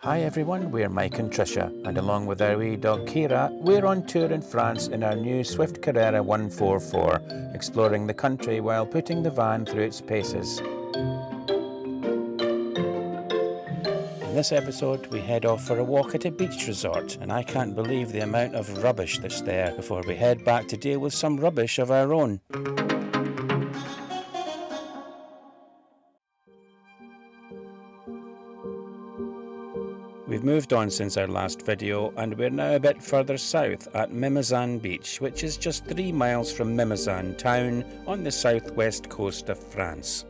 Hi everyone, we're Mike and Tricia, and along with our wee dog Kira, we're on tour in France in our new Swift Carrera 144, exploring the country while putting the van through its paces. In this episode, we head off for a walk at a beach resort, and I can't believe the amount of rubbish that's there before we head back to deal with some rubbish of our own. We've moved on since our last video, and we're now a bit further south at Mimizan Beach, which is just 3 miles from Mimizan town on the southwest coast of France.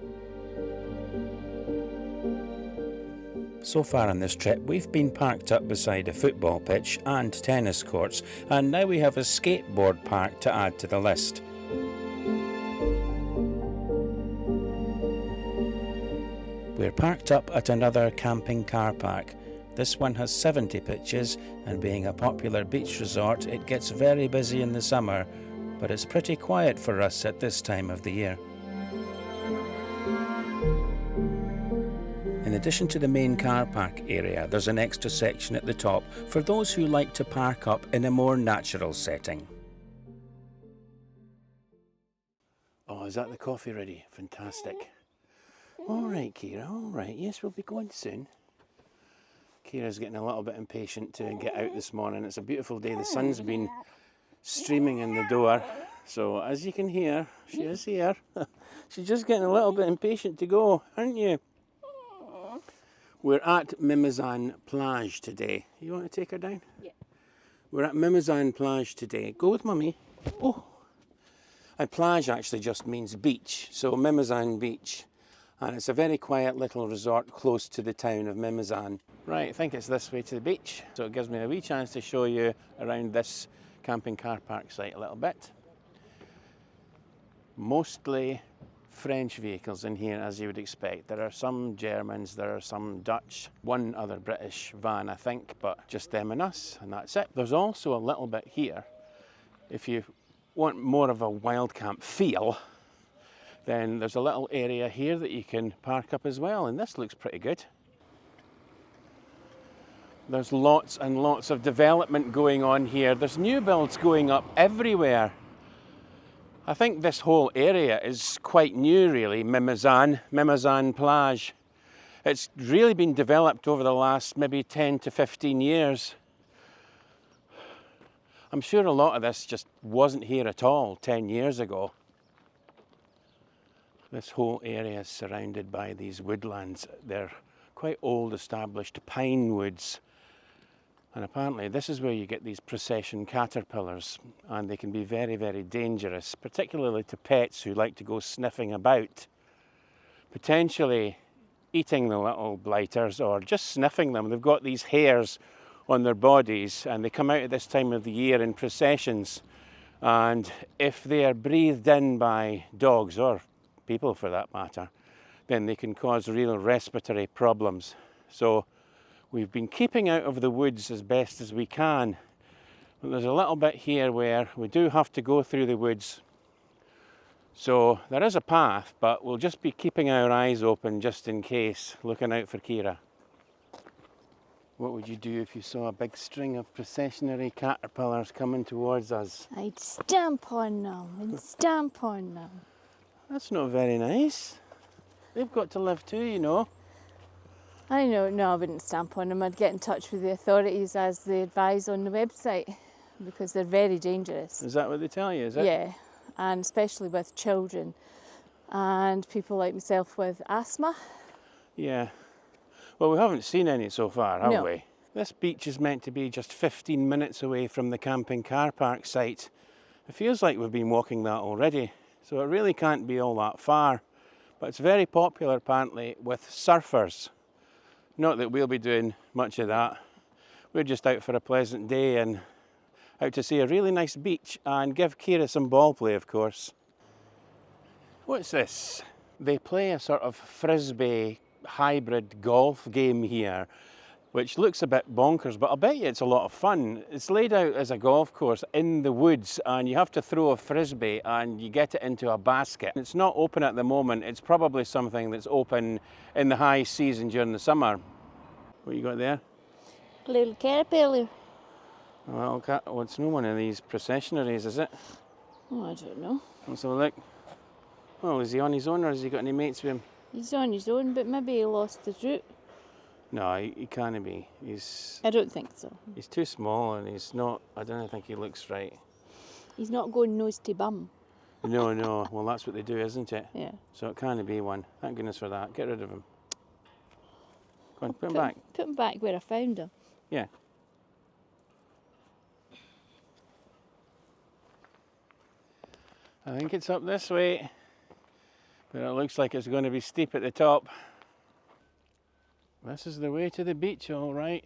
So far on this trip, we've been parked up beside a football pitch and tennis courts, and now we have a skateboard park to add to the list. We're parked up at another camping car park. This one has 70 pitches, and being a popular beach resort, it gets very busy in the summer, but it's pretty quiet for us at this time of the year. In addition to the main car park area, there's an extra section at the top for those who like to park up in a more natural setting. Oh, is that the coffee ready? Fantastic. All right, Kira, all right. Yes, we'll be going soon. Kira's getting a little bit impatient to get out this morning. It's a beautiful day. The sun's been streaming in the door. So as you can hear, she is here. She's just getting a little bit impatient to go, aren't you? We're at Mimizan Plage today. You want to take her down? Yeah. We're at Mimizan Plage today. Go with Mummy. Oh. And plage actually just means beach. So Mimizan Beach. And it's a very quiet little resort close to the town of Mimizan. Right, I think it's this way to the beach. So it gives me a wee chance to show you around this camping car park site a little bit. Mostly French vehicles in here, as you would expect. There are some Germans, there are some Dutch, one other British van I think, but just them and us, and that's it. There's also a little bit here, if you want more of a wild camp feel, then there's a little area here that you can park up as well, and this looks pretty good. There's lots and lots of development going on here. There's new builds going up everywhere. I think this whole area is quite new really, Mimizan Plage. It's really been developed over the last maybe 10 to 15 years. I'm sure a lot of this just wasn't here at all 10 years ago. This whole area is surrounded by these woodlands. They're quite old established pine woods. And apparently this is where you get these procession caterpillars, and they can be very, very dangerous, particularly to pets who like to go sniffing about, potentially eating the little blighters or just sniffing them. They've got these hairs on their bodies, and they come out at this time of the year in processions. And if they are breathed in by dogs, or people for that matter, then they can cause real respiratory problems. So we've been keeping out of the woods as best as we can. But there's a little bit here where we do have to go through the woods. So there is a path, but we'll just be keeping our eyes open just in case, looking out for Kira. What would you do if you saw a big string of processionary caterpillars coming towards us? I'd stamp on them and stamp on them. That's not very nice. They've got to live too, you know. I know, no, I wouldn't stamp on them. I'd get in touch with the authorities as they advise on the website, because they're very dangerous. Is that what they tell you, is it? Yeah, and especially with children and people like myself with asthma. Yeah. Well, we haven't seen any so far, have No. we? This beach is meant to be just 15 minutes away from the camping car park site. It feels like we've been walking that already, so it really can't be all that far. But it's very popular apparently with surfers. Not that we'll be doing much of that. We're just out for a pleasant day and out to see a really nice beach and give Kira some ball play, of course. What's this? They play a sort of frisbee hybrid golf game here, which looks a bit bonkers, but I'll bet you it's a lot of fun. It's laid out as a golf course in the woods, and you have to throw a frisbee and you get it into a basket. It's not open at the moment. It's probably something that's open in the high season during the summer. What you got there? Little caterpillar. Well, it's not one of these processionaries, is it? Oh, I don't know. Let's have a look. Well, is he on his own or has he got any mates with him? He's on his own, but maybe he lost his route. No, he can't be. I don't think so. He's too small and he's not, I don't think he looks right. He's not going nose to bum. No, no. Well, that's what they do, isn't it? Yeah. So it can't be one. Thank goodness for that. Get rid of him. Go on, put him back. Put him back where I found him. Yeah. I think it's up this way, but it looks like it's going to be steep at the top. This is the way to the beach, all right.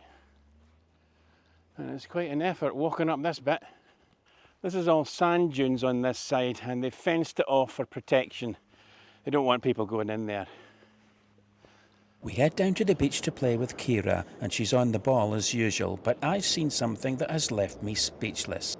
And it's quite an effort walking up this bit. This is all sand dunes on this side, and they've fenced it off for protection. They don't want people going in there. We head down to the beach to play with Kira, and she's on the ball as usual, but I've seen something that has left me speechless.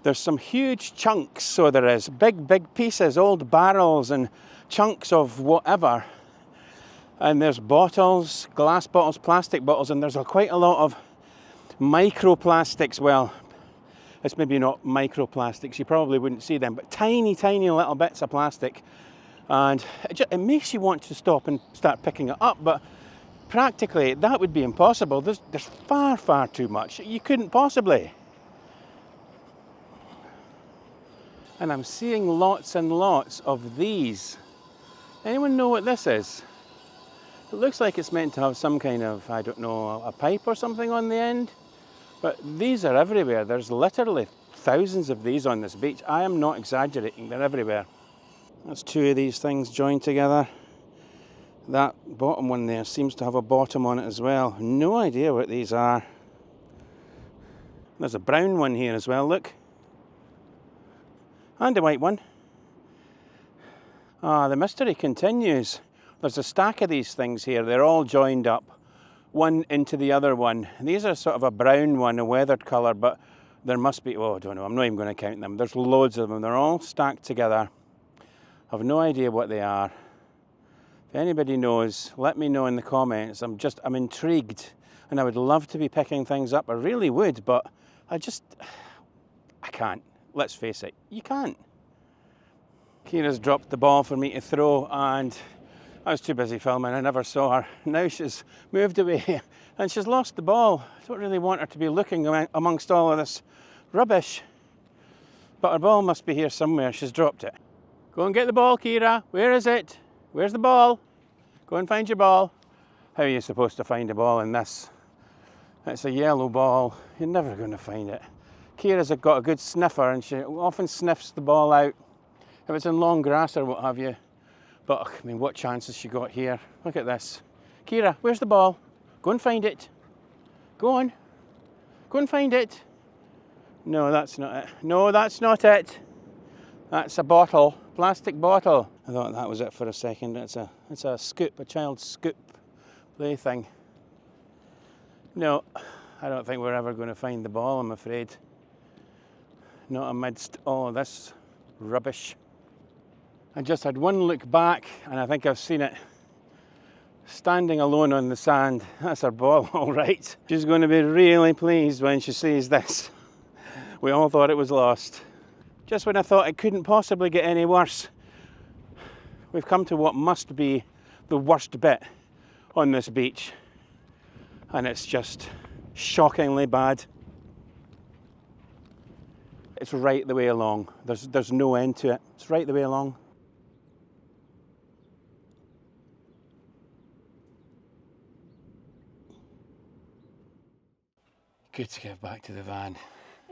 There's some huge chunks, so there is big pieces, old barrels and chunks of whatever. And there's bottles, glass bottles, plastic bottles, and there's quite a lot of microplastics. Well, it's maybe not microplastics, you probably wouldn't see them, but tiny little bits of plastic. And it makes you want to stop and start picking it up, but practically that would be impossible. There's far too much. You couldn't possibly. And I'm seeing lots and lots of these. Anyone know what this is? It looks like it's meant to have some kind of, I don't know, a pipe or something on the end. But these are everywhere. There's literally thousands of these on this beach. I am not exaggerating, they're everywhere. That's two of these things joined together. That bottom one there seems to have a bottom on it as well. No idea what these are. There's a brown one here as well, look. And a white one. The mystery continues. There's a stack of these things here. They're all joined up, one into the other one. These are sort of a brown one, a weathered colour, but there must be, oh, I don't know, I'm not even going to count them. There's loads of them. They're all stacked together. I've no idea what they are. If anybody knows, let me know in the comments. I'm intrigued, and I would love to be picking things up. I really would, but I can't. Let's face it, you can't. Kira's dropped the ball for me to throw, and I was too busy filming, I never saw her. Now she's moved away and she's lost the ball. I don't really want her to be looking amongst all of this rubbish. But her ball must be here somewhere, she's dropped it. Go and get the ball, Kira. Where is it? Where's the ball? Go and find your ball. How are you supposed to find a ball in this? It's a yellow ball, you're never going to find it. Kira's got a good sniffer and she often sniffs the ball out if it's in long grass or what have you. But I mean, what chance has she got here? Look at this. Kira, where's the ball? Go and find it. Go on. Go and find it. No, that's not it. No, that's not it. That's a bottle, plastic bottle. I thought that was it for a second. It's a scoop, a child's scoop plaything. No, I don't think we're ever going to find the ball, I'm afraid. Not amidst all of this rubbish. I just had one look back and I think I've seen it. Standing alone on the sand. That's her ball, all right. She's going to be really pleased when she sees this. We all thought it was lost. Just when I thought it couldn't possibly get any worse, we've come to what must be the worst bit on this beach. And it's just shockingly bad. It's right the way along. There's no end to it. It's right the way along. Good to get back to the van,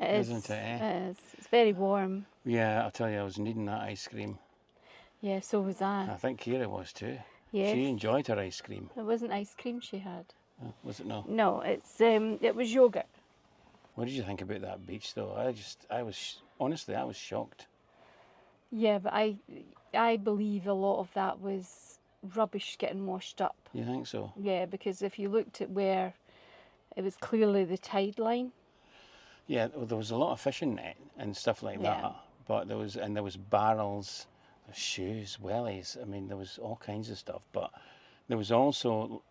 isn't it? It is. It's very warm. Yeah, I'll tell you, I was needing that ice cream. Yeah, so was I. I think Kira was too. Yes. She enjoyed her ice cream. It wasn't ice cream she had. Oh, was it not? No, it was yogurt. What did you think about that beach though? Honestly, I was shocked. Yeah, but I believe a lot of that was rubbish getting washed up. You think so? Yeah, because if you looked at where it was clearly the tide line. Yeah, well, there was a lot of fishing net and stuff like Yeah. that. But there was barrels, shoes, wellies. I mean, there was all kinds of stuff. But there was also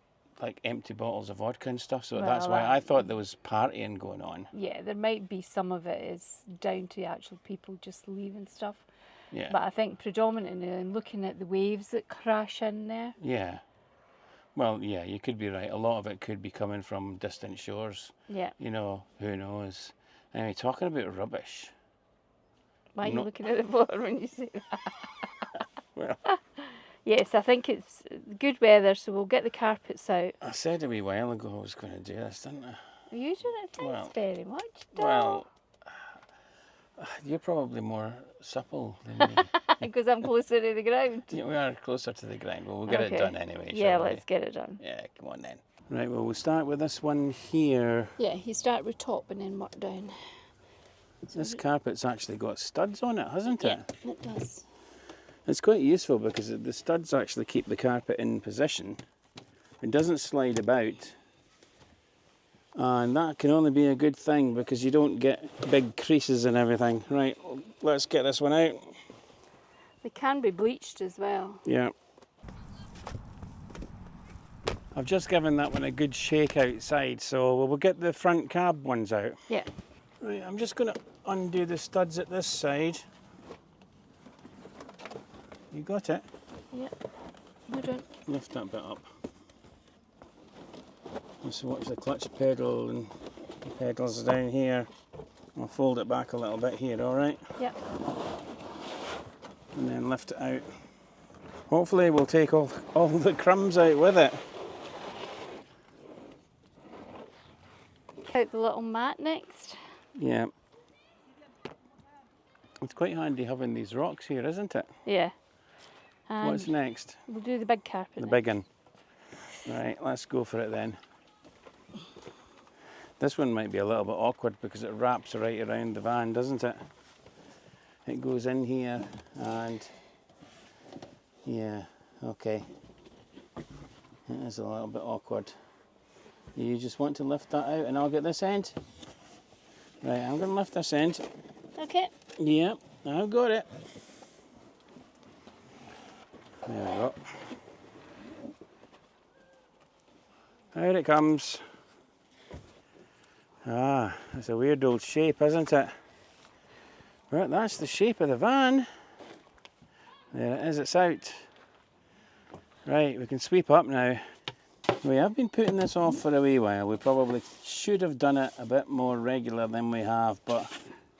like empty bottles of vodka and stuff. So that's Well, why I thought there was partying going on. Yeah, there might be some of it is down to actual people just leaving stuff. Yeah. But I think predominantly in looking at the waves that crash in there. Yeah. Well, yeah, you could be right. A lot of it could be coming from distant shores. Yeah. You know, who knows? Anyway, talking about rubbish. Why are you No. looking at the water when you say that? Well, Yes, I think it's good weather, so we'll get the carpets out. I said a wee while ago I was going to do this, didn't I? You don't thanks Well, very much, Well, you're probably more supple than me. because I'm closer to the ground. Yeah, we are closer to the ground, but we'll get it Okay. done anyway. Yeah, shall we? let's get it done. Yeah, come on then. Right, well, we'll start with this one here. Yeah, you start with top and then work down. This carpet's actually got studs on it, hasn't it? Yeah, it does. It's quite useful because the studs actually keep the carpet in position. It doesn't slide about. And that can only be a good thing because you don't get big creases and everything. Right, let's get this one out. They can be bleached as well. Yeah. I've just given that one a good shake outside, so we'll get the front cab ones out. Yeah. Right, I'm just going to undo the studs at this side. You got it? Yeah. Hold on. Lift that bit up. Just watch the clutch pedal and the pedals down here. I'll fold it back a little bit here, alright? Yeah. And then lift it out. Hopefully we'll take all the crumbs out with it. Out the little mat next. Yeah. It's quite handy having these rocks here, isn't it? Yeah. And What's next? we'll do the big carpet. The next. big one. Right, let's go for it then. This one might be a little bit awkward because it wraps right around the van, doesn't it? It goes in here and yeah, okay. It is a little bit awkward. You just want to lift that out and I'll get this end. Right, I'm going to lift this end. Okay. Yeah, I've got it. There we go. Out it comes. Ah, it's a weird old shape, isn't it? Well, that's the shape of the van. There it is, it's out. Right, we can sweep up now. We have been putting this off for a wee while. We probably should have done it a bit more regular than we have, but...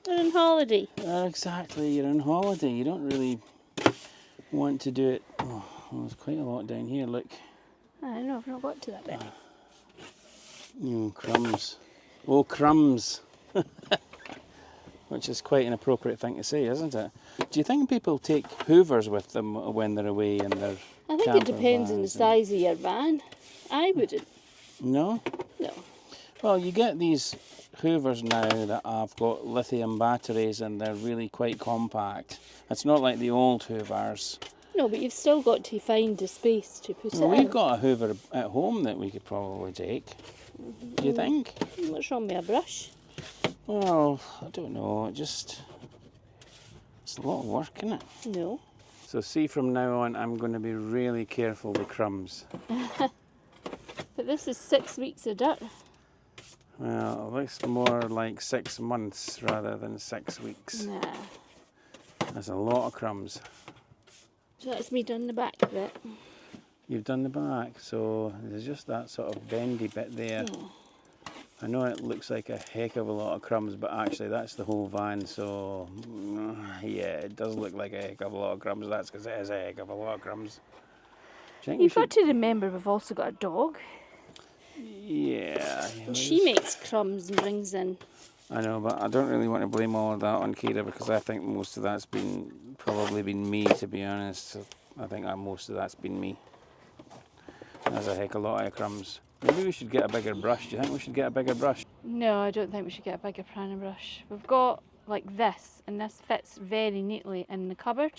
We're on holiday. Exactly, you're on holiday. You don't really want to do it. Oh, there's quite a lot down here, look. I know, I've not got to that bit. Crumbs. Oh, crumbs. Which is quite an appropriate thing to say, isn't it? Do you think people take hoovers with them when they're away in their I think it depends on the size of your van. I wouldn't. No? No. Well, you get these hoovers now that have got lithium batteries and they're really quite compact. It's not like the old hoovers. No, but you've still got to find a space to put Well, it we've in. got a hoover at home that we could probably take. Do you think? What's wrong with a brush? Well, I don't know. It's a lot of work, isn't it? No. So see, from now on, I'm going to be really careful with crumbs. But this is 6 weeks of dirt. Well, it looks more like 6 months rather than 6 weeks. Nah. There's a lot of crumbs. So that's me done the back of it. You've done the back, so there's just that sort of bendy bit there. Yeah. I know it looks like a heck of a lot of crumbs, but actually that's the whole van, so yeah, it does look like a heck of a lot of crumbs. That's because it is a heck of a lot of crumbs. Do you think You've we got to remember we've also got a dog. Yeah. And she makes crumbs and brings in. I know, but I don't really want to blame all of that on Kira because I think most of that's probably been me, to be honest. I think most of that's been me. There's a heck of a lot of crumbs. Maybe we should get a bigger brush. Do you think we should get a bigger brush? No, I don't think we should get a bigger prana brush. We've got like this, and this fits very neatly in the cupboard.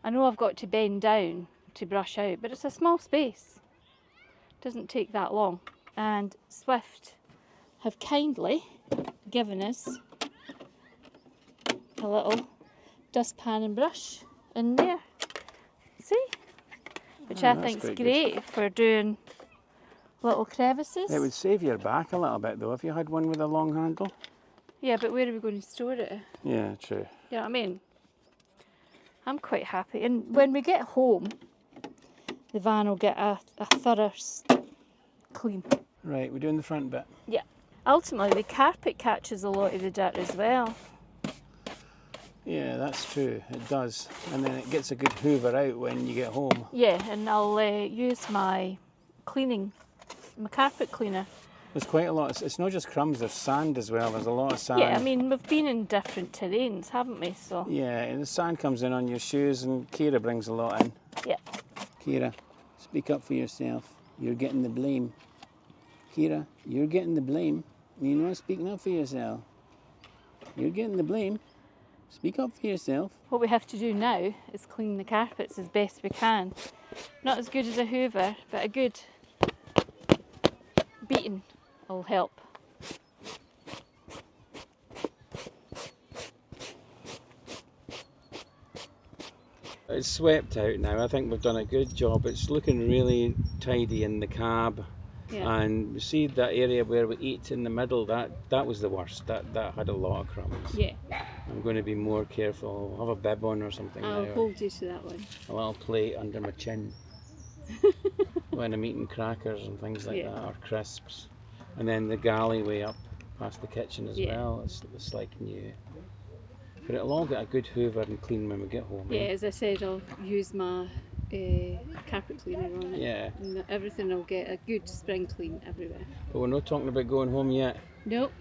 I know I've got to bend down to brush out, but it's a small space. Doesn't take that long. And Swift have kindly given us a little dustpan and brush in there. See? Which I that's think's quite good. great for doing little crevices. It would save your back a little bit though if you had one with a long handle. Yeah, but where are we going to store it? Yeah, true. You know what I mean? I'm quite happy. And when we get home, the van will get a thorough clean. Right, we're doing the front bit. Yeah. Ultimately, the carpet catches a lot of the dirt as well. Yeah, that's true, it does. And then it gets a good hoover out when you get home. Yeah, and I'll use my carpet cleaner. There's quite a lot, it's not just crumbs, there's sand as well, there's a lot of sand. Yeah, I mean, we've been in different terrains, haven't we? So Yeah, and the sand comes in on your shoes and Kira brings a lot in. yeah. Kira, speak up for yourself. You're getting the blame. Kira, you're getting the blame. You're not speaking up for yourself. You're getting the blame. Speak up for yourself. What we have to do now is clean the carpets as best we can. Not as good as a hoover, but a good beating will help. It's swept out now. I think we've done a good job. It's looking really tidy in the cab. Yeah. And you see that area where we eat in the middle, that was the worst. That had a lot of crumbs. Yeah. I'm going to be more careful. I'll have a bib on or something I'll now. hold you to that one. A little plate under my chin when I'm eating crackers and things like that, or crisps. And then the galleyway up past the kitchen as well. It's like new. But it'll all get a good hoover and clean when we get home. Yeah, as I said, I'll use my carpet cleaner on it. Yeah. And everything will get a good spring clean everywhere. But we're not talking about going home yet. Nope.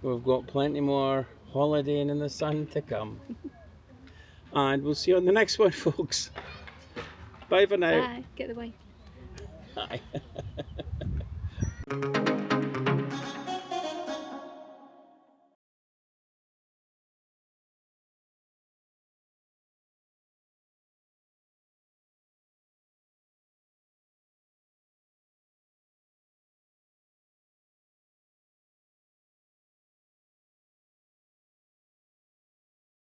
We've got plenty more holidaying in the sun to come. And we'll see you on the next one, folks. Bye for now. Bye. Get the wine. Bye.